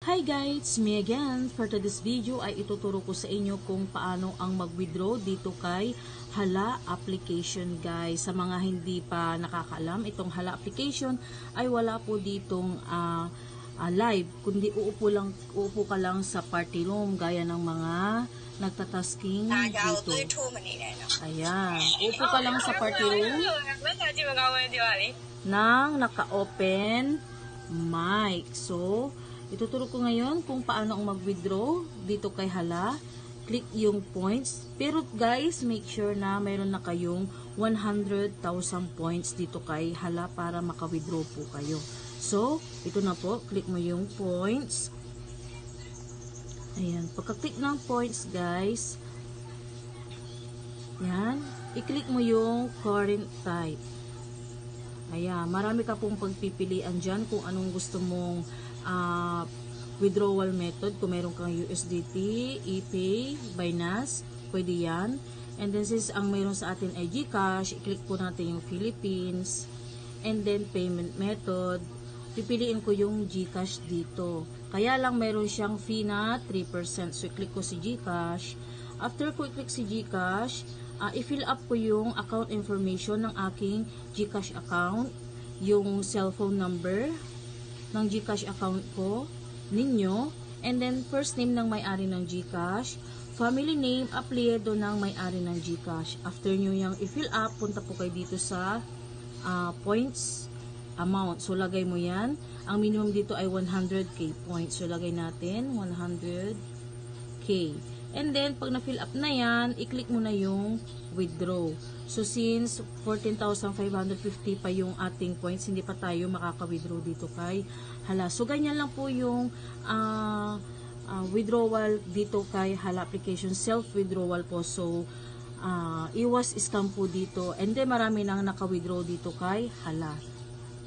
Hi guys, me again. For today's video ay ituturo ko sa inyo kung paano ang mag-withdraw dito kay Hala application guys. Sa mga hindi pa nakakaalam, itong Hala application ay wala po ditong live, kundi uupo ka lang sa party room gaya ng mga nagtatasking dito. Ayan, uupo ka lang sa party room nang naka-open mic. So, ituturo ko ngayon kung paano ang mag-withdraw dito kay Hala. Click yung points. Pero guys, make sure na mayroon na kayong 100,000 points dito kay Hala para maka-withdraw po kayo. So, ito na po. Click mo yung points. Ayan. Pagka-click ng points guys, yan. I-click mo yung current type. Ayan. Marami ka pong pagpipilian dyan kung anong gusto mong withdrawal method. Kung meron kang USDT, ePay, Binance, pwede yan. And then since ang meron sa atin ay GCash, i-click po natin yung Philippines. And then payment method, pipiliin ko yung GCash dito. Kaya lang meron siyang fee na 3%. So i-click ko si GCash. After ko i-click si GCash, i-fill up ko yung account information ng aking GCash account, yung cellphone number ng GCash account ko, ninyo, and then first name ng may-ari ng GCash, family name, apelyido ng may-ari ng GCash. After nyo yung i-fill up, punta po kayo dito sa points amount. So, lagay mo yan. Ang minimum dito ay 100k points. So, lagay natin 100k. And then, pag na-fill up na yan, i-click mo na yung withdraw. So, since 14,550 pa yung ating points, hindi pa tayo makaka-withdraw dito kay Hala. So, ganyan lang po yung withdrawal dito kay Hala application. Self-withdrawal po. So, iwas scam po dito. And then, marami nang naka-withdraw dito kay Hala.